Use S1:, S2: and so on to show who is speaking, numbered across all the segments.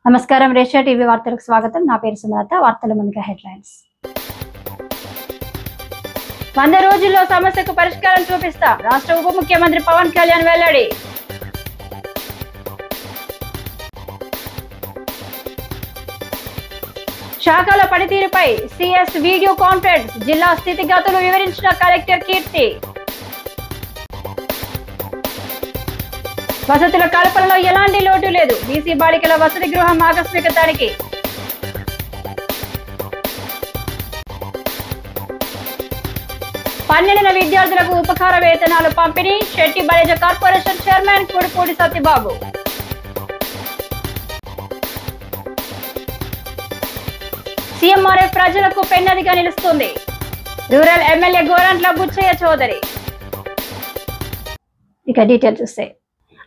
S1: నమస్కారం రేషియా టీవీ వార్తలకు స్వాగతం. నా పేరు సుమలత. వార్తల ముందుగా హెడ్లైన్స్. 100 రోజుల్లో సమస్యకు పరిష్కారం చూపిస్తా రాష్ట్ర ఉప ముఖ్యమంత్రి పవన్ కళ్యాణ్ వెల్లడి. శాఖల పనితీరుపై సిఎస్ వీడియో కాన్ఫరెన్స్, జిల్లా స్థితిగతులు వివరించిన కలెక్టర్ కీర్తి. వసతుల కల్పనలో ఎలాంటి లోటు లేదు, బీసీ బాలికల వసతి గృహం ఆకస్మిక తనిఖీ. పన్నెండున విద్యార్థులకు ఉపకార వేతనాలు పంపిణీ, Shetty Balija corporation chairman Kudipudi Satyababu. CMRF ప్రజలకు పెన్నదిగా నిలుస్తుంది, రూరల్ ఎమ్మెల్యే గోరంట్ల బుచ్చయ్య చౌదరి. ఇక డీటెయిల్ చూస్తే,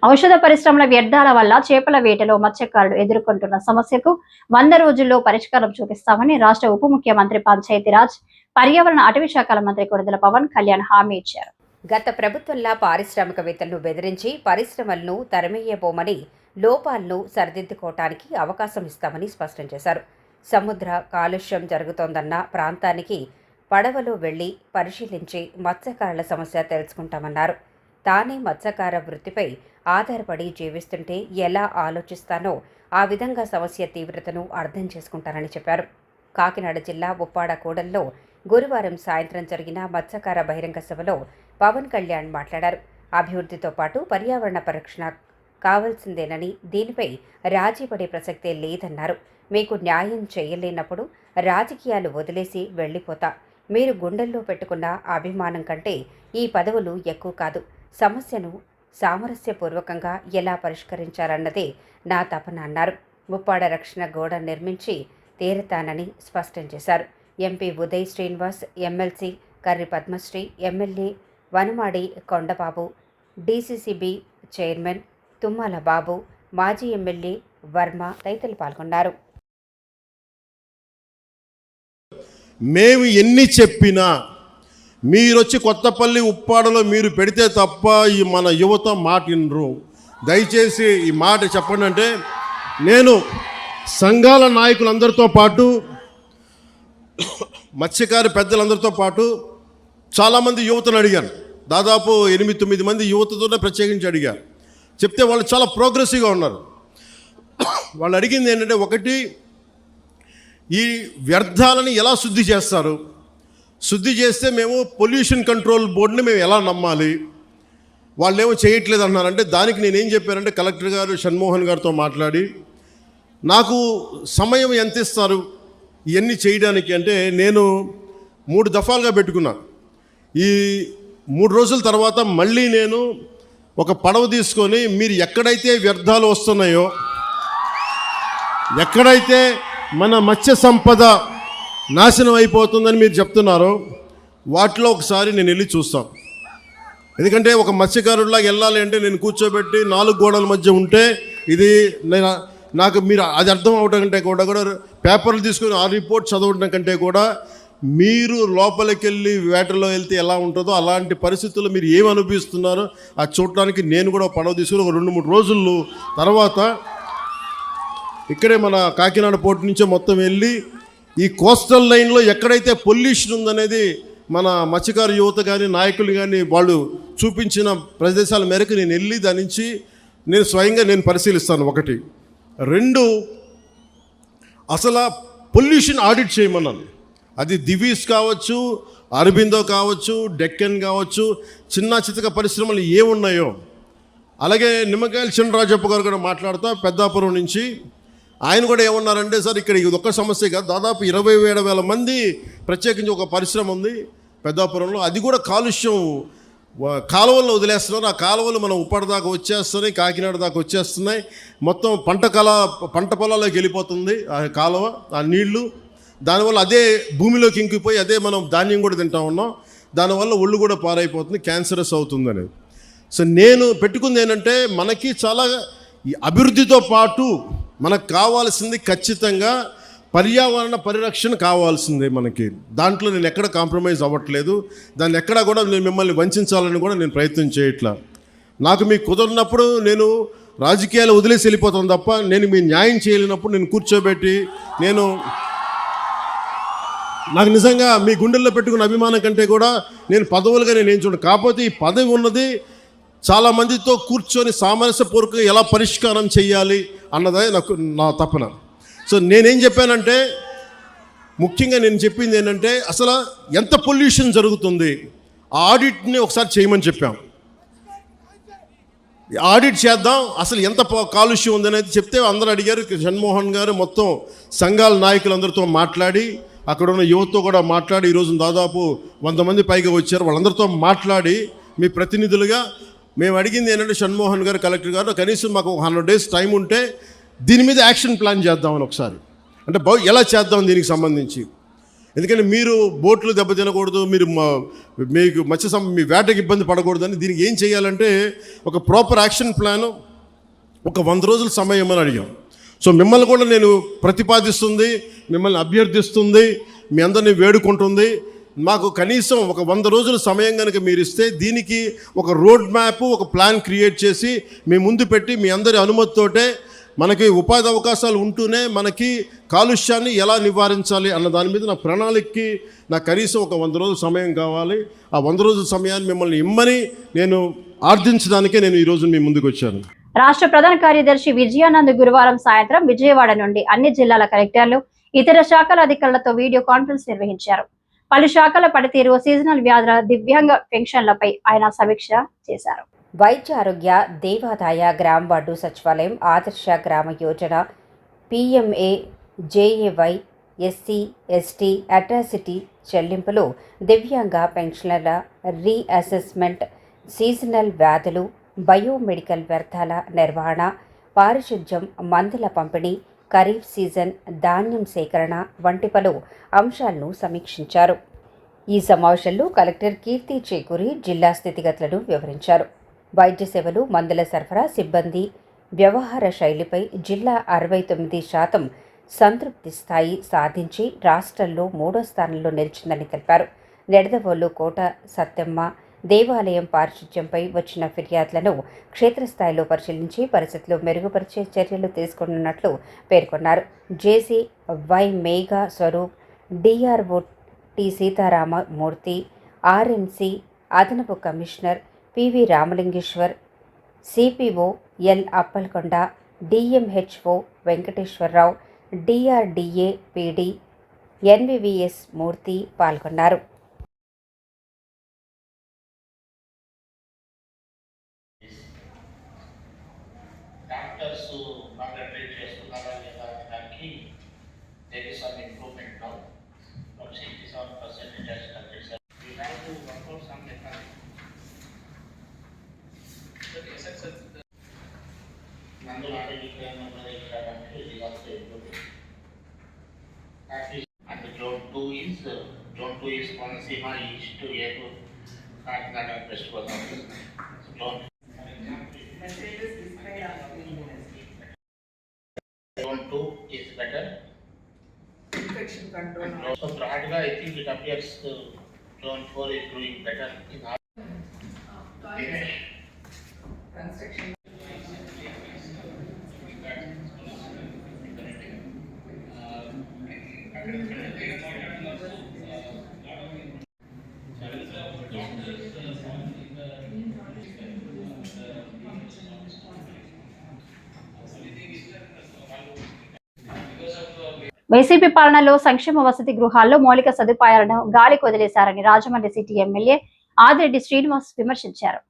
S1: ఔషధ పరిశ్రమల వ్యర్థాల వల్ల చేపల వేటలో మత్స్యకారులు ఎదుర్కొంటున్న సమస్యకు 100 రోజుల్లో పరిష్కారం చూపిస్తామని రాష్ట్ర ఉప ముఖ్యమంత్రి పంచాయతీరాజ్ పర్యావరణ అటవీ శాఖల మంత్రి కొడదల పవన్ కళ్యాణ్ హామీ ఇచ్చారు.
S2: గత ప్రభుత్వంలా పారిశ్రామికవేత్తలను బెదిరించి పరిశ్రమలను తరిమేయబోమని, లోపాలను సరిదిద్దుకోవటానికి అవకాశం ఇస్తామని స్పష్టం చేశారు. సముద్ర కాలుష్యం జరుగుతోందన్న ప్రాంతానికి పడవలో వెళ్లి పరిశీలించి మత్స్యకారుల సమస్య తెలుసుకుంటామన్నారు. తానే మత్స్యకార వృత్తిపై ఆధారపడి జీవిస్తుంటే ఎలా ఆలోచిస్తానో ఆ విధంగా సమస్య తీవ్రతను అర్థం చేసుకుంటారని చెప్పారు. కాకినాడ జిల్లా ఉప్పాడ కూడల్లో గురువారం సాయంత్రం జరిగిన మత్స్యకార బహిరంగ సభలో పవన్ కళ్యాణ్ మాట్లాడారు. అభివృద్ధితో పాటు పర్యావరణ పరిరక్షణ కావాల్సిందేనని, దీనిపై రాజీ పడే ప్రసక్తే లేదన్నారు. మీకు న్యాయం చేయలేనప్పుడు రాజకీయాలు వదిలేసి వెళ్ళిపోతా. మీరు గుండెల్లో పెట్టుకున్న అభిమానం కంటే ఈ పదవులు ఎక్కువ కాదు. సమస్యను సామరస్యపూర్వకంగా ఎలా పరిష్కరించాలన్నదే నా తపన అన్నారు. ముప్పాడ రక్షణ గోడ నిర్మించి తీరతానని స్పష్టం చేశారు. MP Uday Srinivas, MLC Karri Padmasri, MLA Vanamadi Kondababu, DCCB chairman Tummala Babu, మాజీ ఎమ్మెల్యే వర్మ తదితరులు పాల్గొన్నారు.
S3: మేము ఎన్ని చెప్పినా మీరొచ్చి కొత్తపల్లి ఉప్పాడలో మీరు పెడితే తప్ప ఈ మన యువత మాట వినరు. దయచేసి ఈ మాట చెప్పండి. అంటే నేను సంఘాల నాయకులందరితో పాటు, మత్స్యకార పెద్దలందరితో పాటు చాలామంది యువతను అడిగాను. దాదాపు 8-9 మంది యువతతోనే ప్రత్యేకించి అడిగారు. చెప్తే వాళ్ళు చాలా ప్రోగ్రెసివ్గా ఉన్నారు. వాళ్ళు అడిగింది ఏంటంటే, ఒకటి, ఈ వ్యర్థాలని ఎలా శుద్ధి చేస్తారు, శుద్ధి చేస్తే మేము పొల్యూషన్ కంట్రోల్ బోర్డుని మేము ఎలా నమ్మాలి, వాళ్ళేమో చేయట్లేదు అన్నారంటే దానికి నేనేం చెప్పానంటే, కలెక్టర్ గారు షణ్మోహన్ గారితో మాట్లాడి నాకు సమయం ఎంత ఇస్తారు ఇవన్నీ చేయడానికి అంటే, నేను 3 దఫాలుగా పెట్టుకున్నా. ఈ 3 రోజుల తర్వాత మళ్ళీ నేను ఒక పడవ తీసుకొని మీరు ఎక్కడైతే వ్యర్థాలు వస్తున్నాయో, ఎక్కడైతే మన మత్స్య సంపద నాశనం అయిపోతుందని మీరు చెప్తున్నారో వాటిలో ఒకసారి నేను వెళ్ళి చూస్తాను. ఎందుకంటే ఒక మత్స్యకారుడిలాగా వెళ్ళాలి అంటే నేను కూర్చోబెట్టి 4 గోడల మధ్య ఉంటే ఇది నాకు మీరు అది అర్థం అవడం కంటే కూడా పేపర్లు తీసుకొని ఆ రిపోర్ట్ చదవడం కంటే కూడా మీరు లోపలికి వెళ్ళి వేటలో వెళ్తే ఎలా ఉంటుందో అలాంటి పరిస్థితుల్లో మీరు ఏమి అనుభవిస్తున్నారో అది చూడటానికి నేను కూడా పడవ తీసుకుని ఒక 2-3 రోజులు తర్వాత ఇక్కడే మన కాకినాడ పోర్టు నుంచే మొత్తం వెళ్ళి ఈ కోస్టల్ లైన్లో ఎక్కడైతే పొల్యూషన్ ఉందనేది మన మత్స్యకార యువత కానీ నాయకులు కానీ వాళ్ళు చూపించిన ప్రదేశాల మేరకు నేను వెళ్ళి దాని నుంచి నేను స్వయంగా నేను పరిశీలిస్తాను. 1, 2, అసలు పొల్యూషన్ ఆడిట్ చేయమన్నాను. అది దివీస్ కావచ్చు, అరబిందో కావచ్చు, డెక్కన్ కావచ్చు, చిన్న చితక పరిశ్రమలు ఏమున్నాయో. అలాగే నిమ్మకాయల చినరాజప్ప గారు కూడా మాట్లాడుతూ పెద్దాపురం నుంచి ఆయన కూడా ఏమన్నారంటే, సార్ ఇక్కడ ఇది ఒక్క సమస్య కాదు, దాదాపు 27,000 మంది ప్రత్యేకించి ఒక పరిశ్రమ ఉంది పెద్దాపురంలో. అది కూడా కాలుష్యం కాలువల్లో వదిలేస్తున్నారు. ఆ కాలువలు మనం ఉప్పాడ దాకా వచ్చేస్తున్నాయి, కాకినాడ దాకా వచ్చేస్తున్నాయి. మొత్తం పంట పొలాల్లోకి వెళ్ళిపోతుంది ఆ కాలువ, ఆ నీళ్లు. దానివల్ల అదే భూమిలోకి ఇంకిపోయి అదే మనం ధాన్యం కూడా తింటా ఉన్నాం. దానివల్ల ఒళ్ళు కూడా పారైపోతుంది, క్యాన్సరస్ అవుతుంది అనేది. సో నేను పెట్టుకుంది ఏంటంటే, మనకి చాలా ఈ అభివృద్ధితో పాటు మనకు కావాల్సింది ఖచ్చితంగా పర్యావరణ పరిరక్షణ కావాల్సిందే మనకి. దాంట్లో నేను ఎక్కడ కాంప్రమైజ్ అవ్వట్లేదు. దాన్ని ఎక్కడా కూడా నేను మిమ్మల్ని వంచాలని కూడా నేను ప్రయత్నం చేయట్లా. నాకు మీకు కుదరినప్పుడు నేను రాజకీయాలు వదిలేసి వెళ్ళిపోతాను తప్ప నేను మీ న్యాయం చేయలేనప్పుడు నేను కూర్చోబెట్టి నాకు నిజంగా మీ గుండెల్లో పెట్టుకున్న అభిమానం కంటే కూడా నేను పదవులుగా నేను ఏం చూడను. కాకపోతే ఈ పదవి ఉన్నది చాలామందితో కూర్చొని సామరస్యపూర్వకంగా ఎలా పరిష్కారం చేయాలి అన్నదే నా తపన. సో నేనేం చెప్పానంటే, ముఖ్యంగా నేను చెప్పింది ఏంటంటే, అసలు ఎంత పొల్యూషన్ జరుగుతుంది ఆ ఆడిట్ని ఒకసారి చేయమని చెప్పాం. ఆడిట్ చేద్దాం, అసలు ఎంత కాలుష్యం ఉందనేది చెప్తే అందరూ అడిగారు. జగన్మోహన్ గారు మొత్తం సంఘాల నాయకులందరితో మాట్లాడి, అక్కడ ఉన్న యువతతో కూడా మాట్లాడి, ఈరోజు దాదాపు 100 మంది పైగా వచ్చారు. వాళ్ళందరితో మాట్లాడి మీ ప్రతినిధులుగా మేము అడిగింది ఏంటంటే, జగన్మోహన్ గారు, కలెక్టర్ గారు, కనీసం మాకు 100 days టైం ఉంటే దీని మీద యాక్షన్ ప్లాన్ చేద్దామని ఒకసారి, అంటే ఎలా చేద్దాం దీనికి సంబంధించి. ఎందుకంటే మీరు బోట్లు దెబ్బతినకూడదు, మీకు మీ వేటకి ఇబ్బంది పడకూడదని దీనికి ఏం చేయాలంటే ఒక ప్రాపర్ యాక్షన్ ప్లాను, ఒక 100 రోజుల సమయం అని అడిగాం. సో మిమ్మల్ని కూడా నేను ప్రతిపాదిస్తుంది, మిమ్మల్ని అభ్యర్థిస్తుంది, మీ అందరినీ వేడుకుంటుంది. మాకు కనీసం ఒక 100 రోజుల సమయం కనుక మీరు ఇస్తే దీనికి ఒక రోడ్ మ్యాప్, ఒక ప్లాన్ క్రియేట్ చేసి మీ ముందు పెట్టి మీ అందరి అనుమతితోటే మనకి ఉపాధి అవకాశాలు ఉంటూనే మనకి కాలుష్యాన్ని ఎలా నివారించాలి అన్న దాని మీద నా ప్రణాళికకి నాకు కనీసం ఒక 100 రోజుల సమయం కావాలి. ఆ 100 రోజుల సమయాన్ని మిమ్మల్ని ఇమ్మని నేను ఆర్థించడానికే నేను ఈరోజు మీ ముందుకు వచ్చాను.
S1: రాష్ట్ర ప్రధాన కార్యదర్శి విజయానంద్ గురువారం సాయంత్రం విజయవాడ నుండి అన్ని జిల్లాల కలెక్టర్లు, ఇతర శాఖల అధికారులతో వీడియో కాన్ఫరెన్స్ నిర్వహించారు. పలు శాఖల పనితీరు, సీజనల్ వ్యాధుల, దివ్యాంగ పెన్షన్లపై ఆయన సమీక్ష చేశారు.
S2: వైద్య ఆరోగ్య, దేవాదాయ, గ్రామ వార్డు సచివాలయం, ఆదర్శ గ్రామ Yojana, PMA, JAY, SC, ST, atrocity చెల్లింపులు, దివ్యాంగ పెన్షన్ల రీఅసెస్మెంట్, సీజనల్ వ్యాధులు, బయోమెడికల్ వ్యర్థాల నిర్వహణ, పారిశుధ్యం, మందుల పంపిణీ, ఖరీఫ్ సీజన్ ధాన్యం సేకరణ వంటి పలు అంశాలను సమీక్షించారు. ఈ సమావేశంలో కలెక్టర్ కీర్తి చేకూరి జిల్లా స్థితిగతులను వివరించారు. వైద్య సేవలు, మందుల సరఫరా, సిబ్బంది వ్యవహార శైలిపై జిల్లా 69% సంతృప్తి స్థాయి సాధించి రాష్ట్రంలో 3వ స్థానంలో నిలిచిందని తెలిపారు. నెడదవోలు కోట సత్యమ్మ దేవాలయం పారిశుధ్యంపై వచ్చిన ఫిర్యాదులను క్షేత్రస్థాయిలో పరిశీలించి పరిస్థితులు మెరుగుపరిచే చర్యలు తీసుకున్నట్లు పేర్కొన్నారు. JC Y Megha Swaroop, DRO T Sitaramamurthy, RMC అదనపు commissioner PV Ramalingeshwar, CPO L Appalkonda, DMHO Venkateswararao, DRDA PD NVVS Murthy పాల్గొన్నారు.
S4: డాక్టర్స్ బాగా ట్రీట్ చేస్తున్నారా లేదా అనే దానికి there is some improvement now from 67% it has considered. We have to work out some mechanism. మందులు ఆరోగ్యకరమైన ప్రదేశాలంటే ఇది also improving. And zone 2 is Konaseema East to A2 Kakinada West was zone. Zone 2 is better.
S5: Infection control.
S4: So broadly, I think it appears zone 4 is doing better in our
S5: Construction.
S1: YCP పాలనలో సంక్షేమ వసతి గృహాల్లో మౌలిక సదుపాయాలను గాలికి వదిలేశారని Rajahmundry city MLA Adireddy Srinivas విమర్శించారు.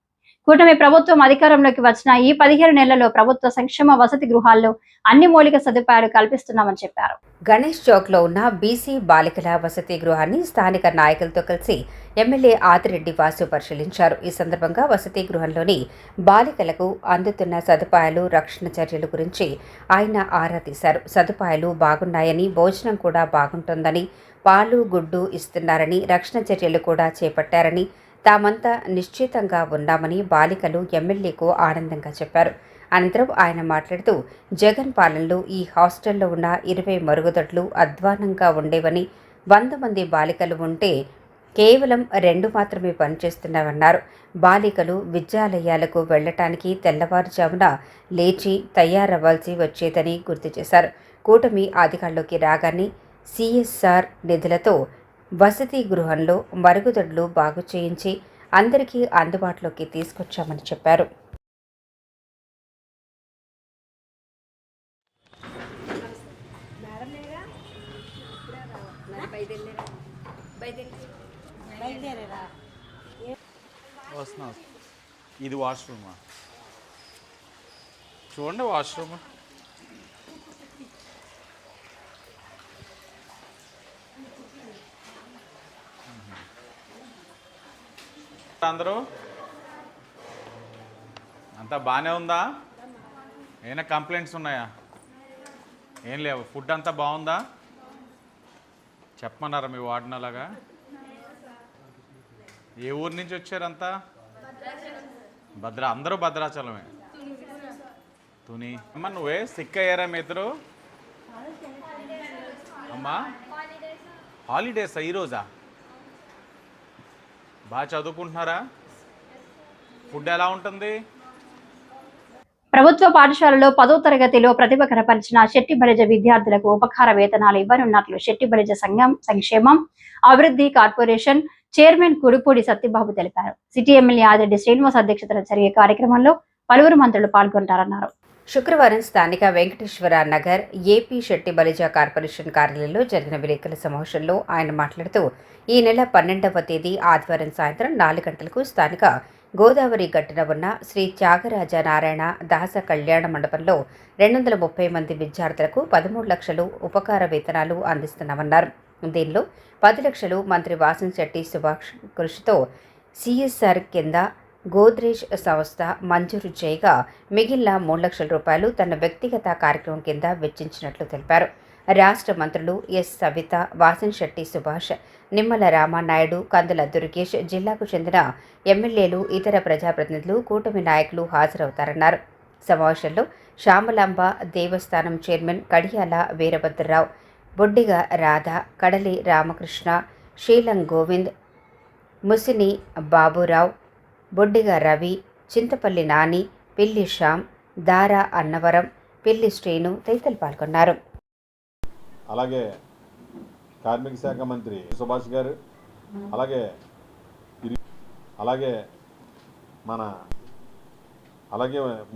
S1: కూటమి ప్రభుత్వం అధికారంలోకి వచ్చిన ఈ 15 నెలల్లో ప్రభుత్వ సంక్షేమ వసతి గృహాల్లో అన్ని మౌలిక సదుపాయాలు కల్పిస్తున్నామని చెప్పారు.
S2: గణేష్ చౌక్లో ఉన్న బీసీ బాలికల వసతి గృహాన్ని స్థానిక నాయకులతో కలిసి ఎమ్మెల్యే ఆదిరెడ్డి వాసు పరిశీలించారు. ఈ సందర్భంగా వసతి గృహంలోని బాలికలకు అందుతున్న సదుపాయాలు, రక్షణ చర్యల గురించి ఆయన ఆరా తీశారు. సదుపాయాలు బాగున్నాయని, భోజనం కూడా బాగుంటుందని, పాలు, గుడ్డు ఇస్తున్నారని, రక్షణ చర్యలు కూడా చేపట్టారని, తామంతా నిశ్చితంగా ఉన్నామని బాలికలు ఎమ్మెల్యేకు ఆనందంగా చెప్పారు. అనంతరం ఆయన మాట్లాడుతూ, జగన్ పాలనలో ఈ హాస్టల్లో ఉన్న 20 మరుగుదొడ్లు అధ్వానంగా ఉండేవని, 100 మంది బాలికలు ఉంటే కేవలం 2 మాత్రమే పనిచేస్తున్నామన్నారు. బాలికలు విద్యాలయాలకు వెళ్లటానికి తెల్లవారుజామున లేచి తయారవ్వాల్సి వచ్చేదని గుర్తు చేశారు. కూటమి అధికారంలోకి రాగానే సిఎస్ఆర్ నిధులతో వసతి గృహంలో మరుగుదొడ్లు బాగు చేయించి అందరికీ అందుబాటులోకి తీసుకొచ్చామని చెప్పారు.
S6: వస్తున్నా ఇది వాష్రూమా చూడండి వాష్రూమ్ అందరూ అంతా బాగానే ఉందా? ఏమైనా కంప్లైంట్స్ ఉన్నాయా? ఏం లేవు. ఫుడ్ అంతా బాగుందా? చెప్పమన్నారా మీ వార్డెన్ అలాగా? ఏ ఊరు నుంచి వచ్చారంతా? అందరూ భద్రాచలమే. తుని అమ్మ నువ్వే సిక్ అయ్యారా మీ ఇద్దరు? అమ్మా హాలిడేసా ఈరోజా? బాగా చదువుకుంటున్నారా? ఫుడ్ ఎలా ఉంటుంది?
S1: ప్రభుత్వ పాఠశాలలో 10వ తరగతిలో ప్రతిభ కనపరిచిన శెట్టి బలిజ విద్యార్థులకు ఉపకార వేతనాలు ఇవ్వనున్నట్లు శెట్టి బలిజ సంక్షేమం అభివృద్ధి కార్పొరేషన్ చైర్మన్ కుడుపూడి సత్యబాబు తెలిపారు. సిటీ ఎమ్మెల్యే ఆదిరెడ్డి శ్రీనివాస్ అధ్యక్షతన జరిగే కార్యక్రమంలో పలువురు మంత్రులు పాల్గొంటారన్నారు.
S2: శుక్రవారం స్థానిక వెంకటేశ్వర నగర్ ఏపీ శెట్టి బలిజ కార్పొరేషన్ కార్యాలయంలో జరిగిన విలేకరుల సమావేశంలో ఆయన మాట్లాడుతూ ఈ నెల 12వ తేదీ ఆదివారం సాయంత్రం 4 గంటలకు స్థానిక గోదావరి గట్టున ఉన్న శ్రీ త్యాగరాజ నారాయణ దాస కళ్యాణ మండపంలో 230 మంది విద్యార్థులకు 13 లక్షలు ఉపకార వేతనాలు అందిస్తున్నామన్నారు. దీనిలో 10 లక్షలు మంత్రి వాసంశెట్టి సుభాష్ కృషితో సిఎస్ఆర్ కింద గోద్రేజ్ సంస్థ మంజూరు చేయగా మిగిలిన 3 లక్షల రూపాయలు తన వ్యక్తిగత కార్యక్రమం కింద వెచ్చించినట్లు తెలిపారు. రాష్ట్ర మంత్రులు ఎస్ సవిత, వాసంశెట్టి సుభాష్, నిమ్మల రామానాయుడు, కందుల దుర్గేష్, జిల్లాకు చెందిన ఎమ్మెల్యేలు, ఇతర ప్రజాప్రతినిధులు, కూటమి నాయకులు హాజరవుతారన్నారు. సమావేశంలో శ్యామలాంబ దేవస్థానం చైర్మన్ కడియాల వీరభద్రరావు, బొడ్డిగ రాధ, కడలి రామకృష్ణ, శీలం గోవింద్, ముసిని బాబురావు, బొడ్డిగ రవి, చింతపల్లి నాని, పిల్లి శ్యామ్, దారా అన్నవరం, పిల్లి శ్రీను తదితరులు పాల్గొన్నారు.
S7: అలాగే కార్మిక శాఖ మంత్రి సుభాష్ గారు, అలాగే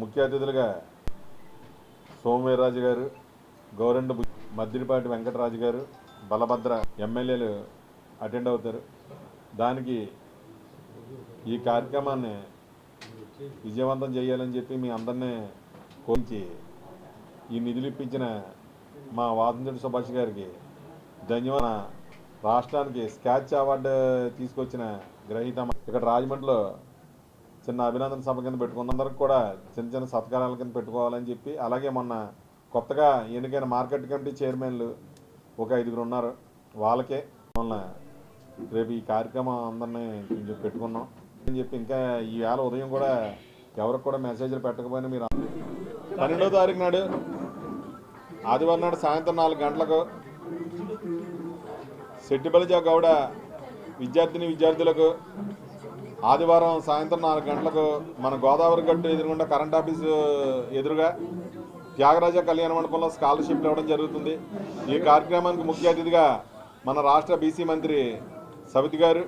S7: ముఖ్య అతిథులుగా సోమవీర్రాజు గారు, గౌరెండు మద్దిపాటి వెంకటరాజు గారు, బలభద్ర ఎమ్మెల్యేలు అటెండ్ అవుతారు. దానికి ఈ కార్యక్రమాన్ని విజయవంతం చేయాలని చెప్పి మీ అందరినీ కోరించి ఈ నిధులు ఇప్పించిన మా వాసంశెట్టి సుభాష్ గారికి ధన్యవాదాలు. రాష్ట్రానికి స్కాచ్ అవార్డు తీసుకొచ్చిన గ్రహీత ఇక్కడ రాజమండ్రిలో చిన్న అభినందన సభ కింద పెట్టుకున్న అందరికి కూడా చిన్న చిన్న సత్కారాల కింద పెట్టుకోవాలని చెప్పి, అలాగే మొన్న కొత్తగా ఎన్నికైన మార్కెట్ కమిటీ చైర్మన్లు ఒక 5 ఉన్నారు. వాళ్ళకే మొన్న రేపు ఈ కార్యక్రమం అందరినీ పెట్టుకున్నాం అని చెప్పి, ఇంకా ఈ వేళ ఉదయం కూడా ఎవరికి కూడా మెసేజ్లు పెట్టకపోయినా మీరు 12వ తారీఖు నాడు ఆదివారం నాడు సాయంత్రం 4 గంటలకు శెట్టి బలిజ గౌడ విద్యార్థులకు ఆదివారం సాయంత్రం 4 గంటలకు మన గోదావరి గట్టు ఎదురుగుండా కరెంట్ ఆఫీసు ఎదురుగా త్యాగరాజ కళ్యాణ మండపంలో స్కాలర్షిప్లు ఇవ్వడం జరుగుతుంది. ఈ కార్యక్రమానికి ముఖ్య అతిథిగా మన రాష్ట్ర బీసీ మంత్రి సవిత గారు,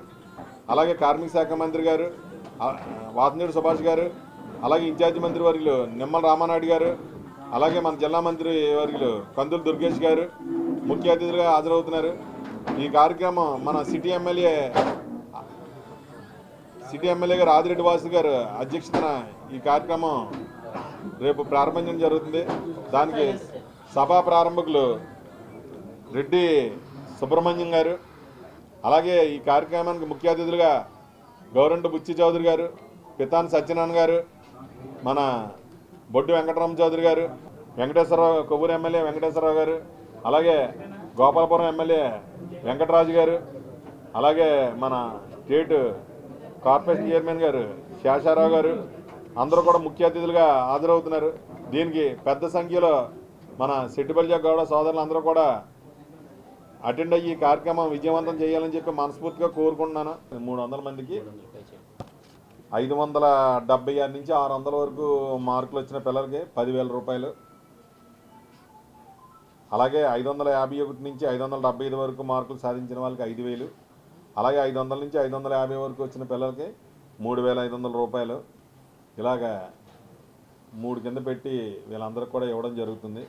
S7: అలాగే కార్మిక శాఖ మంత్రి గారు వాసంశెట్టి సుభాష్ గారు, అలాగే ఇన్ఛార్జి మంత్రి వర్యులు నిమ్మల రామానాయుడు గారు, అలాగే మన జిల్లా మంత్రి వర్యులు కందుల దుర్గేష్ గారు ముఖ్య అతిథులుగా హాజరవుతున్నారు. ఈ కార్యక్రమం మన సిటీ ఎమ్మెల్యే గారు ఆదిరెడ్డి వాసు గారు అధ్యక్షతన ఈ కార్యక్రమం రేపు ప్రారంభించడం జరుగుతుంది. దానికి సభా ప్రారంభకులు రెడ్డి సుబ్రహ్మణ్యం గారు, అలాగే ఈ కార్యక్రమానికి ముఖ్య అతిథులుగా గౌరెండు బుచ్చి చౌదరి గారు, పితాని సత్యనారాయణ గారు, మన బొడ్డు వెంకటరామ చౌదరి గారు, వెంకటేశ్వరరావు కొవ్వూరు ఎమ్మెల్యే వెంకటేశ్వరరావు గారు, అలాగే గోపాలపురం ఎమ్మెల్యే వెంకటరాజు గారు, అలాగే మన స్టేట్ కార్పొరేషన్ చైర్మన్ గారు శేషారావు గారు అందరూ కూడా ముఖ్య అతిథులుగా హాజరవుతున్నారు. దీనికి పెద్ద సంఖ్యలో మన శెట్టి బలిజ గౌడ సోదరులు అందరూ కూడా అటెండ్ అయ్యి ఈ కార్యక్రమం విజయవంతం చేయాలని చెప్పి మనస్ఫూర్తిగా కోరుకుంటున్నాను. 300 మందికి 576 నుంచి 600 వరకు మార్కులు వచ్చిన పిల్లలకి 10,000 రూపాయలు, అలాగే 551 నుంచి 575 వరకు మార్కులు సాధించిన వాళ్ళకి 5,000, అలాగే 500 నుంచి 550 వరకు వచ్చిన పిల్లలకి 3,500 రూపాయలు, ఇలాగా 3 కింద పెట్టి వీళ్ళందరికీ కూడా ఇవ్వడం జరుగుతుంది.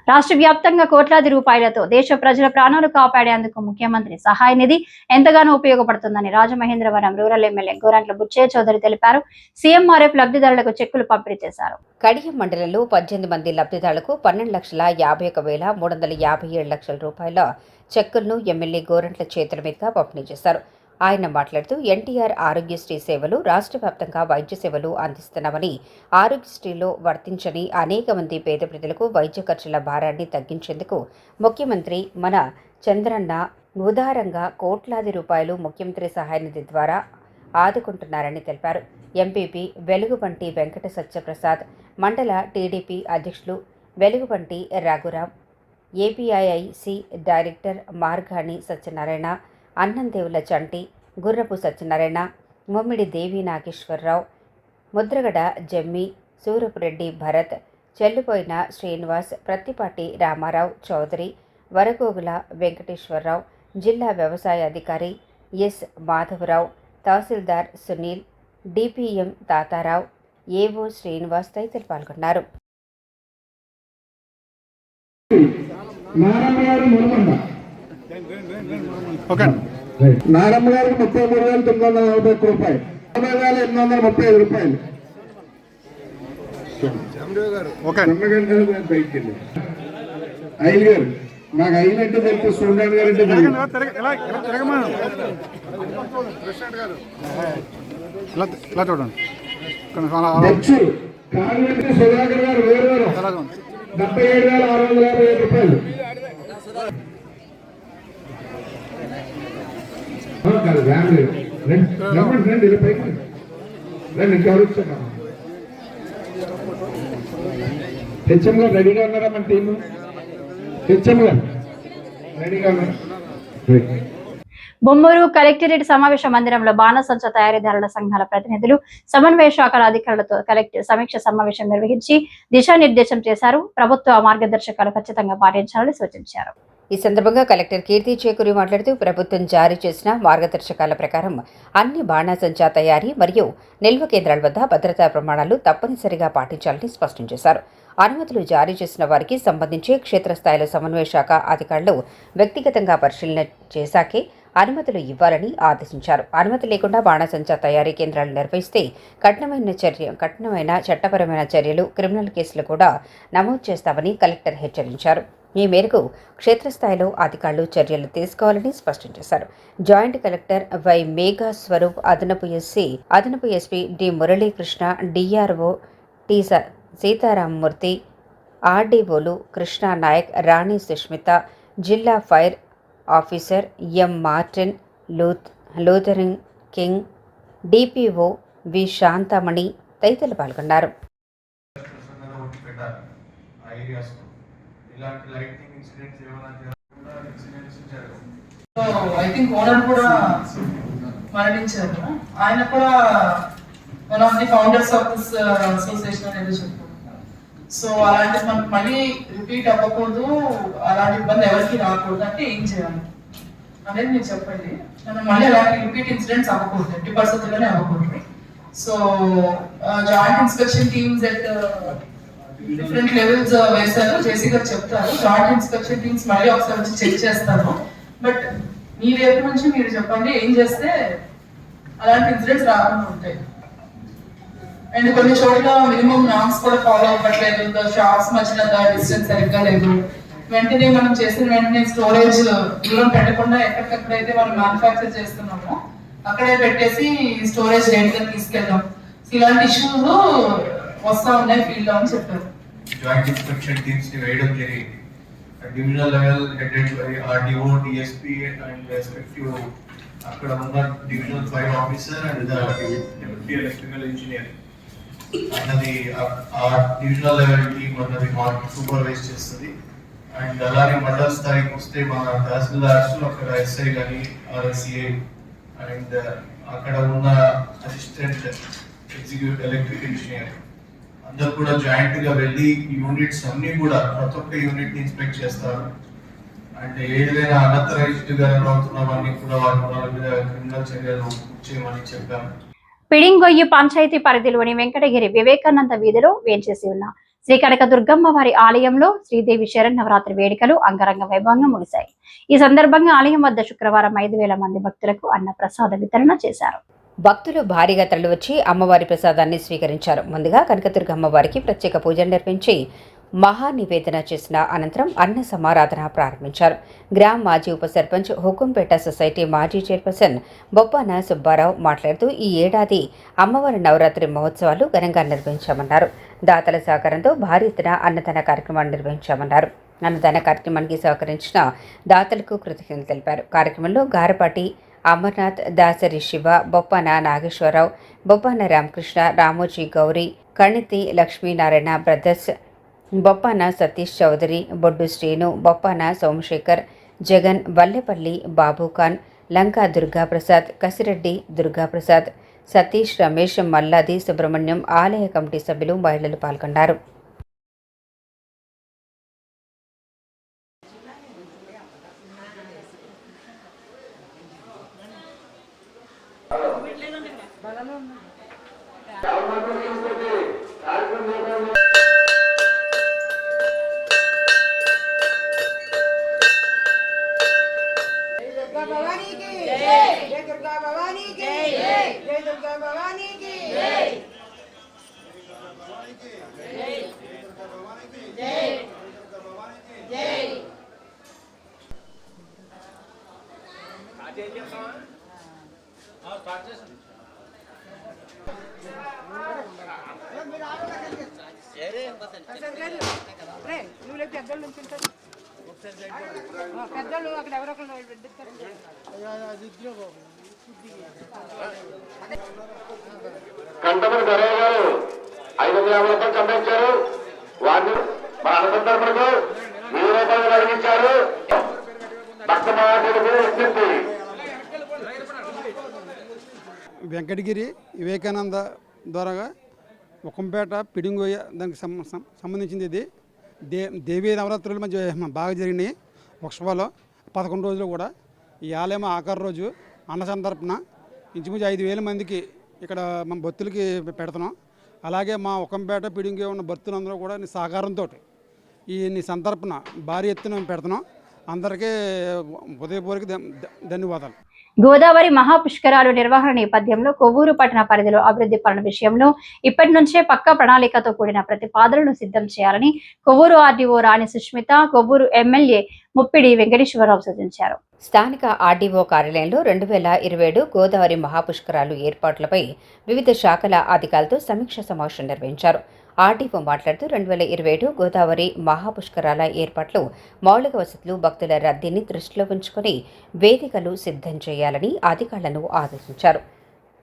S1: రాష్ట్ర వ్యాప్తంగా కోట్లాది రూపాయలతో దేశ ప్రజల ప్రాణాలు కాపాడేందుకు ముఖ్యమంత్రి సహాయ నిధి ఎంతగానో ఉపయోగపడుతుందని రాజమహేంద్రవరం రూరల్ ఎమ్మెల్యే గోరంట్ల బుచ్చయ్య చౌదరి తెలిపారు. సీఎంఆర్ఎఫ్ లబ్ధిదారులకు చెక్కులు పంపిణీ చేశారు.
S2: కడియం మండలంలో 18 మంది లబ్ధిదారులకు 12,51,357 లక్షల రూపాయల చెక్కులను ఎమ్మెల్యే గోరంట్ల చేతుల మీదుగా పంపిణీ చేశారు. ఆయన మాట్లాడుతూ ఎన్టీఆర్ ఆరోగ్యశ్రీ సేవలు రాష్ట్ర వ్యాప్తంగా వైద్య సేవలు అందిస్తున్నామని, ఆరోగ్యశ్రీలో వర్తించని అనేక మంది పేద ప్రజలకు వైద్య ఖర్చుల భారాన్ని తగ్గించేందుకు ముఖ్యమంత్రి మన చంద్రన్న ఉదారంగా కోట్లాది రూపాయలు ముఖ్యమంత్రి సహాయ నిధి ద్వారా ఆదుకుంటున్నారని తెలిపారు. ఎంపీపీ వెలుగుబంటి వెంకట సత్యప్రసాద్, మండల టీడీపీ అధ్యక్షులు వెలుగుబంటి రఘురాం, ఏపీఐఐసి డైరెక్టర్ మార్గాని సత్యనారాయణ, అన్నందేవుల చంటి, గుర్రపు సత్యనారాయణ, ముమ్మిడి దేవి నాగేశ్వరరావు, ముద్రగడ జమ్మి, సూరపురెడ్డి భరత్, చెల్లుపోయిన శ్రీనివాస్, ప్రత్తిపాటి రామారావు చౌదరి, వరగోగుల వెంకటేశ్వరరావు, జిల్లా వ్యవసాయ అధికారి ఎస్ మాధవరావు, తహసీల్దార్ సునీల్, డిపిఎం తాతారావు, ఏవో శ్రీనివాస్ తదితరులు పాల్గొన్నారు.
S8: నారమ్మ గారికి 33,941 రూపాయలు, 40,835 రూపాయలు. ఐదు గారు నాకు అయినట్టు తెలిపి సూర్యనారాయణ గారు దక్షులు కాంగ్రెస్ సుధాకర్ గారు 77,655 రూపాయలు. హెచ్ఎం గారు రెడీగా ఉన్నారా? మన టీము హెచ్ఎం గారు రెడీగా ఉన్నారా?
S1: బొమ్మూరు కలెక్టరేట్ సమావేశ మందిరంలో బాణసంచ తయారీదారుల సంఘాల ప్రతినిధులు, సమన్వయ శాఖల అధికారులతో కలెక్టర్ సమీక్ష సమావేశం నిర్వహించి దిశానిర్దేశం చేశారు. ప్రభుత్వ మార్గదర్శకాలు ఖచ్చితంగా పాటించాలని సూచించారు.
S2: ఈ సందర్భంగా కలెక్టర్ కీర్తి చేకూరి మాట్లాడుతూ ప్రభుత్వం జారీ చేసిన మార్గదర్శకాల ప్రకారం అన్ని బాణాసంచా తయారీ మరియు నిల్వ కేంద్రాల వద్ద భద్రతా ప్రమాణాలు తప్పనిసరిగా పాటించాలని స్పష్టం చేశారు. అనుమతులు జారీ చేసిన వారికి సంబంధించి క్షేత్రస్థాయిలో సమన్వయ శాఖ అధికారులు వ్యక్తిగతంగా పరిశీలన చేశాకే అనుమతులు ఇవ్వాలని ఆదేశించారు. అనుమతి లేకుండా బాణాసంచా తయారీ కేంద్రాలు నిర్వహిస్తే కఠినమైన చట్టపరమైన చర్యలు, క్రిమినల్ కేసులు కూడా నమోదు చేస్తామని కలెక్టర్ హెచ్చరించారు. ఈ మేరకు క్షేత్రస్థాయిలో అధికారులు చర్యలు తీసుకోవాలని స్పష్టం చేశారు. Joint collector Y Megha Swaroop, అదనపు SP D Muralikrishna, DRO T Sitaramamurthy, ఆర్డీఓలు కృష్ణా నాయక్, రాణి సుష్మిత, జిల్లా fire officer M Martin, Luthering King, DPO V Shantamani తదితరులు పాల్గొన్నారు.
S5: ఐ థింక్ ఓనర్ కూడా మరణించారు. ఆయన కూడా one of the founders of this association అనేది చెప్పారు. సో అలాంటి మనకు మళ్ళీ రిపీట్ అవ్వకూడదు, అలాంటి ఇబ్బంది ఎవరికి రాకూడదు అంటే ఏం చేయాలి అనేది మీరు చెప్పండి. మనం మళ్ళీ అలాంటి రిపీట్ ఇన్సిడెంట్స్ అవ్వకూడదు, 80% అవ్వకూడదు. So joint inspection teams at different levels వేశారు, జేసీ గారు చెప్తారు. జాయింట్ ఇన్స్పెక్షన్ టీమ్స్ మళ్ళీ ఒకసారి వచ్చి చెక్ చేస్తారు. బట్ మీ వైపు నుంచి మీరు చెప్పండి ఏం చేస్తే అలాంటి ఇన్సిడెంట్స్ రాకుండా ఉంటాయి. అండ్ కొన్ని చోట్ల మినిమం నామ్స్ కూడా ఫాలో అవ్వట్లేదు, షాప్స్ మధ్యన డిస్టెన్స్ సరిగ్గా లేదు. వెంటనే మనం చేసిన వెంటనే స్టోరేజ్ దూరం పెట్టకుండా ఎక్కడికక్కడైతే మనం మ్యానుఫ్యాక్చర్ చేస్తున్నామో అక్కడే పెట్టేసి స్టోరేజ్ రేట్గా తీసుకెళ్దాం. ఇలాంటి ఇష్యూస్ వస్తా ఉన్నాయి ఫీల్డ్ లో అని చెప్పారు.
S9: జాయింట్ ఇన్స్పెక్షన్ టీమ్స్ ని వేయడం జరిగింది. Divisional level headed by RDO, DSP and respective అక్కడ ఉన్న divisional fire officer and deputy electrical engineer అన్నది ఆ డివిజనల్ లెవెల్ టీమ్ అన్నది మాకు సూపర్వైజ్ చేస్తుంది. అండ్ అలానే మండల స్థాయికి వస్తే మన తహసీల్దార్స్ అక్కడ ఎస్ఐ కానీ ఆర్ఎస్సిఐ అండ్ అక్కడ ఉన్న అసిస్టెంట్ ఎగ్జిక్యూటివ్ ఎలక్ట్రిక్ ఇంజనీర్ అందరు కూడా జాయింట్ గా వెళ్ళి యూనిట్స్ అన్ని కూడా ప్రతి ఒక్క యూనిట్ ని ఇన్స్పెక్ట్ చేస్తారు. అండ్ ఏదైనా అన్అథరైజ్డ్ గా రన్ అవుతున్నవన్నీ కూడా వాళ్ళ మీద క్రిమినల్ చర్యలు చేయమని చెప్పాము.
S1: పిడింగొయ్యి పంచాయతీ పరిధిలోని వెంకటగిరి వివేకానంద వీధిలో వేంచేసి ఉన్న శ్రీ కనక దుర్గమ్మ వారి ఆలయంలో శ్రీదేవి శరన్నవరాత్రి వేడుకలు అంగరంగ వైభవంగా ముగిశాయి. ఈ సందర్భంగా ఆలయం వద్ద శుక్రవారం 5,000 మంది భక్తులకు అన్న ప్రసాద వితరణ చేశారు.
S2: భక్తులు భారీగా తరలివచ్చి అమ్మవారి ప్రసాదాన్ని స్వీకరించారు. ముందుగా కనకదుర్గమ్మ వారికి ప్రత్యేక పూజలు నిర్వహించి మహానివేదన చేసిన అనంతరం అన్న సమారాధన ప్రారంభించారు. గ్రామ మాజీ ఉప సర్పంచ్ హుకుంపేట సొసైటీ మాజీ చైర్పర్సన్ బొప్పాన సుబ్బారావు మాట్లాడుతూ ఈ ఏడాది అమ్మవారి నవరాత్రి మహోత్సవాలు ఘనంగా నిర్వహించామన్నారు. దాతల సహకారంతో భారీ ఎత్తున అన్నదాన కార్యక్రమాన్ని నిర్వహించామన్నారు. అన్నదాన కార్యక్రమానికి సహకరించిన దాతలకు కృతజ్ఞతలు తెలిపారు. కార్యక్రమంలో గారపాటి అమర్నాథ్, దాసరి శివ, బొప్పాన నాగేశ్వరరావు, బొప్పాన రామకృష్ణ, రామోజీ గౌరీ, కణితి లక్ష్మీనారాయణ బ్రదర్స్, బొప్పాన సతీష్ చౌదరి, బొడ్డు శ్రీను, బొప్పాన సోమశేఖర్, జగన్, వల్లెపల్లి బాబుఖాన్, లంకా దుర్గాప్రసాద్, కసిరెడ్డి దుర్గాప్రసాద్, సతీష్, రమేష్, మల్లాది సుబ్రహ్మణ్యం, ఆలయ కమిటీ సభ్యులు, మహిళలు పాల్గొన్నారు.
S8: కంటమని దొరయ్య గారు 5,000 రూపాయలు సంపాదించారు. వారిని మన అనుసంధానకు 1,000 రూపాయలు కలిగించారు. భక్త మహాశయులకు ఎత్తింది.
S10: వెంకటగిరి వివేకానంద ద్వారాగా ఉక్కంపేట పిడింగోయ దానికి సంబంధించింది. ఇది దేవీ నవరాత్రులు మధ్య బాగా జరిగినాయి. ఉత్సవాలు 11 రోజులు కూడా ఈ ఆలయం ఆఖరి రోజు అన్న సంతర్పణ ఇంచుమించు 5,000 మందికి ఇక్కడ మన భక్తులకి పెడుతున్నాం. అలాగే మా ఉక్కంపేట పిడింగోయ ఉన్న భక్తులందరూ కూడా నీ సహకారంతో ఈ నీ సంతర్పణ భారీ ఎత్తున పెడుతున్నాం. అందరికీ హృదయపూర్వక ధన్యవాదాలు.
S1: గోదావరి మహాపుష్కరాలు నిర్వహణ నేపథ్యంలో కొవ్వూరు పట్టణ పరిధిలో అభివృద్ధి పనుల విషయంలో ఇప్పటి నుంచే పక్కా ప్రణాళికతో కూడిన ప్రతిపాదనలు సిద్ధం చేయాలని కొవ్వూరు ఆర్డీఓ రాణి సుష్మిత, కొవ్వూరు ఎమ్మెల్యే ముప్పిడి వెంకటేశ్వరరావు సూచించారు.
S2: స్థానిక ఆర్డీఓ కార్యాలయంలో 2027 గోదావరి మహాపుష్కరాలు ఏర్పాట్లపై వివిధ శాఖల అధికారులతో సమీక్ష సమావేశం నిర్వహించారు. ఆర్డీఓ మాట్లాడుతూ 2027 గోదావరి మహాపుష్కరాల ఏర్పాట్లు, మౌలిక వసతులు, భక్తుల రద్దీని దృష్టిలో ఉంచుకొని వేదికలు సిద్ధం చేయాలని అధికారులను ఆదేశించారు.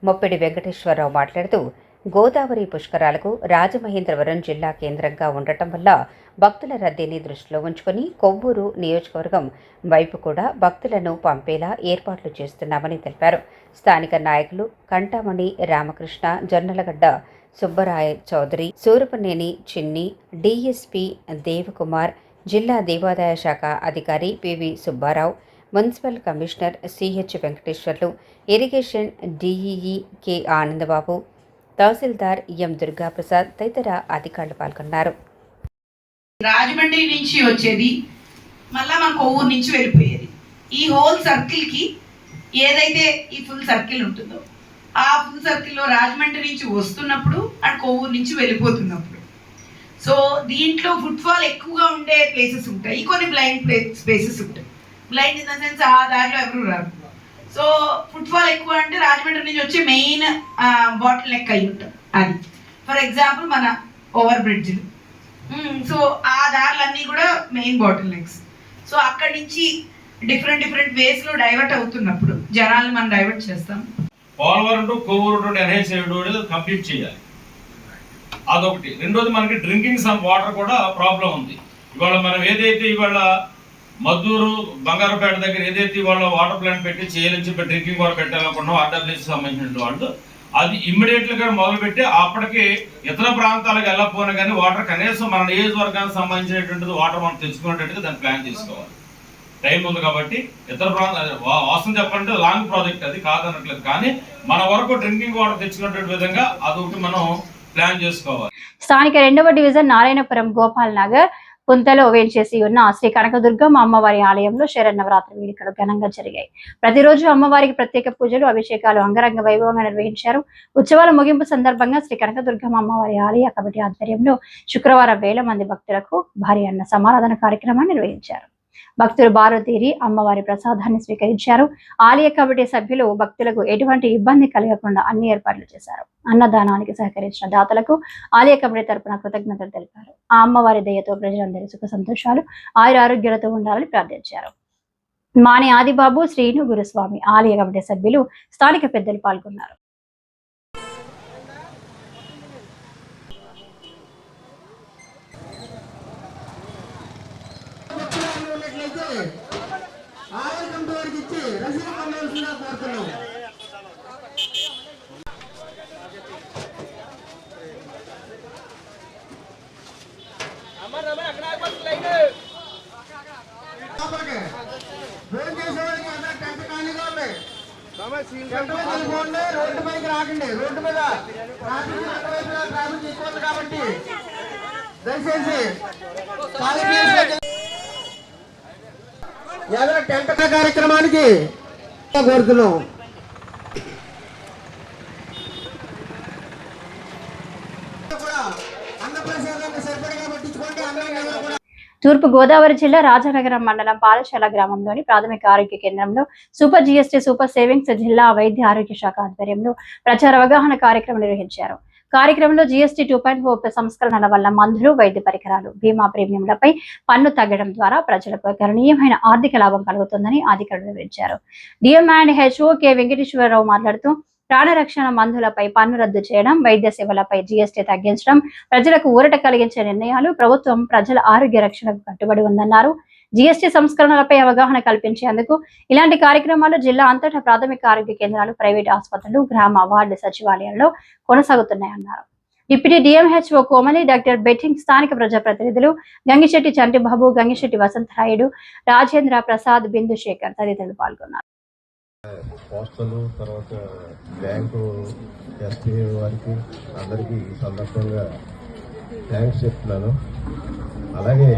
S2: ముప్పిడి వెంకటేశ్వరరావు మాట్లాడుతూ గోదావరి పుష్కరాలకు రాజమహేంద్రవరం జిల్లా కేంద్రంగా ఉండటం వల్ల భక్తుల రద్దీని దృష్టిలో ఉంచుకొని కొవ్వూరు నియోజకవర్గం వైపు కూడా భక్తులను పంపేలా ఏర్పాట్లు చేస్తున్నామని తెలిపారు. స్థానిక నాయకులు కంటామణి రామకృష్ణ, జొన్నలగడ్డ సుబ్బరాయ చౌదరి, సూరపనేని చిన్ని, డీఎస్పీ దేవకుమార్, జిల్లా దేవాదాయ శాఖ అధికారి PV Subbarao, municipal commissioner CH Venkateswarlu, irrigation DEE K Anandababu, tahsildar M Durgaprasad తదితర అధికారులు పాల్గొన్నారు.
S5: రాజమండ్రి నుంచి వచ్చేది మళ్ళా మన కొవ్వూరు నుంచి వెళ్ళిపోయేది. ఈ హోల్ సర్కిల్ కి ఏదైతే ఈ ఫుల్ సర్కిల్ ఉంటుందో ఆ ఫుల్ సర్కిల్లో రాజమండ్రి నుంచి వస్తున్నప్పుడు అండ్ కొవ్వూరు నుంచి వెళ్ళిపోతున్నప్పుడు, సో దీంట్లో ఫుట్ఫాల్ ఎక్కువగా ఉండే ప్లేసెస్ ఉంటాయి, కొన్ని బ్లైండ్ స్పేసెస్ ఉంటాయి. బ్లైండ్ ఇన్ ద సెన్స్ ఆ దారిలో ఎవరు రారు. సో ఫుట్ఫాల్ ఎక్కువ అంటే రాజమండ్రి నుంచి వచ్చే మెయిన్ బాటిల్ నెక్ అయి ఉంటాం. అది ఫర్ ఎగ్జాంపుల్ మన ఓవర్ బ్రిడ్జ్లు, సో ఆ దారులన్నీ కూడా మెయిన్ బాటిల్ నెక్స్. సో అక్కడి నుంచి డిఫరెంట్ వేస్లో డైవర్ట్ అవుతున్నప్పుడు జనాలను మనం డైవర్ట్ చేస్తాం.
S11: Polavaram to Kovvur to NH complete చేయాలి. అదొకటి. రెండోది మనకి డ్రింకింగ్ సమ్ వాటర్ కూడా ప్రాబ్లం ఉంది. ఇవాళ మనం ఏదైతే ఇవాళ మద్దూరు బంగారుపేట దగ్గర ఏదైతే ఇవాళ వాటర్ ప్లాంట్ పెట్టి చేయాలని చెప్పి డ్రింకింగ్ వాటర్ పెట్టాలనుకున్నాం ఆర్డబ్ల్యూసీ సంబంధించిన వాళ్ళు, అది ఇమ్మీడియట్గా మొదలుపెట్టి అప్పటికి ఇతర ప్రాంతాలకు వెళ్ళకపోయినా కానీ వాటర్ కనీసం మన నియోజకవర్గానికి సంబంధించినటువంటిది వాటర్ మనం తెచ్చుకునేటట్టుగా దాన్ని ప్లాన్ చేసుకోవాలి. టైం ఉంది కాబట్టి ఇతర ప్రాంతాలు వాస్తవం చెప్పాలంటే లాంగ్ ప్రాజెక్ట్ అది కాదనట్లేదు, కానీ మన వరకు డ్రింకింగ్ వాటర్ తెచ్చుకునేటువంటి విధంగా అదొకటి మనం ప్లాన్ చేసుకోవాలి.
S1: స్థానిక 2వ డివిజన్ నారాయణపురం గోపాల్ నగర్ పుంతలో వేంచేసి ఉన్న శ్రీ కనకదుర్గమ్మ అమ్మవారి ఆలయంలో శరన్నవరాత్రి వేడుకలు ఘనంగా జరిగాయి. ప్రతిరోజు అమ్మవారికి ప్రత్యేక పూజలు, అభిషేకాలు అంగరంగ వైభవంగా నిర్వహించారు. ఉత్సవాల ముగింపు సందర్భంగా శ్రీ కనకదుర్గమ్మ అమ్మవారి ఆలయ కమిటీ ఆధ్వర్యంలో శుక్రవారం వేల మంది భక్తులకు భారీ అన్న సమారాధన కార్యక్రమాన్ని నిర్వహించారు. భక్తులు బారు తీరి అమ్మవారి ప్రసాదాన్ని స్వీకరించారు. ఆలయ కమిటీ సభ్యులు భక్తులకు ఎటువంటి ఇబ్బంది కలగకుండా అన్ని ఏర్పాట్లు చేశారు. అన్నదానానికి సహకరించిన దాతలకు ఆలయ కమిటీ తరపున కృతజ్ఞతలు తెలిపారు. ఆ అమ్మవారి దయతో ప్రజలందరి సుఖ సంతోషాలు, ఆయురారోగ్యాలతో ఉండాలని ప్రార్థించారు. మాని ఆదిబాబు, శ్రీను, గురుస్వామి, ఆలయ కమిటీ సభ్యులు, స్థానిక పెద్దలు పాల్గొన్నారు.
S8: రోడ్డు పైకి రాకండి, రోడ్డు మీద ట్రాఫిక్ ఎక్కువ కాబట్టి దయచేసి టెంట్ కార్యక్రమానికి కోరుతున్నాం. అన్నప్రసాదాన్ని సరిపడగా పట్టించుకోండి. అన్న
S1: తూర్పు గోదావరి జిల్లా రాజానగరం మండలం పాలశాల గ్రామంలోని ప్రాథమిక ఆరోగ్య కేంద్రంలో సూపర్ జీఎస్టీ సూపర్ సేవింగ్స్ జిల్లా వైద్య ఆరోగ్య శాఖ ఆధ్వర్యంలో ప్రచార అవగాహన కార్యక్రమం నిర్వహించారు. కార్యక్రమంలో జీఎస్టీ 2.0 సంస్కరణల వల్ల మందులు, వైద్య పరికరాలు, బీమా ప్రీమియంలపై పన్ను తగ్గడం ద్వారా ప్రజలకు గణనీయమైన ఆర్థిక లాభం కలుగుతుందని అధికారులు వివరించారు. DM and HO K Venkateswararao మాట్లాడుతూ ప్రాణరక్షణ మందులపై పన్ను రద్దు చేయడం, వైద్య సేవలపై జీఎస్టీ తగ్గించడం ప్రజలకు ఊరట కలిగించే నిర్ణయాలు. ప్రభుత్వం ప్రజల ఆరోగ్య రక్షణకు కట్టుబడి ఉందన్నారు. జీఎస్టీ సంస్కరణలపై అవగాహన కల్పించేందుకు ఇలాంటి కార్యక్రమాలు జిల్లా అంతటా ప్రాథమిక ఆరోగ్య కేంద్రాలు, ప్రైవేట్ ఆసుపత్రులు, గ్రామ వార్డు సచివాలయాల్లో కొనసాగుతున్నాయన్నారు. డిప్యూటీ డిఎంహెచ్ఓ కోమలి, డాక్టర్ బెట్టింగ్, స్థానిక ప్రజాప్రతినిధులు గంగిశెట్టి చంటిబాబు, గంగిశెట్టి వసంతరాయుడు, రాజేంద్ర ప్రసాద్, బిందు శేఖర్ తదితరులు పాల్గొన్నారు.
S12: పోస్టలు, తర్వాత బ్యాంకు ఎస్బీఐ వారికి అందరికీ ఈ సందర్భంగా థ్యాంక్స్ చెప్తున్నాను. అలాగే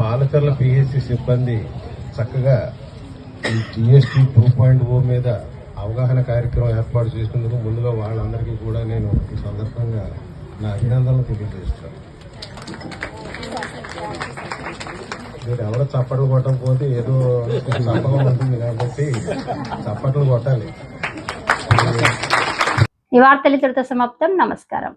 S12: పాలకర్ల పిహెచ్సి సిబ్బంది చక్కగా ఈ జిఎస్టీ 2.0 మీద అవగాహన కార్యక్రమం ఏర్పాటు చేసినందుకు ముందుగా వాళ్ళందరికీ కూడా నేను ఈ సందర్భంగా నా అభినందనలు తెలియజేస్తున్నాను. మీరు ఎవరో చప్పట్లు కొట్టకపోతే ఏదో చప్పగా ఉంటుంది కాబట్టి చప్పట్లు కొట్టాలి.
S1: ఈ వార్తలు ఇంతటితో సమాప్తం. నమస్కారం.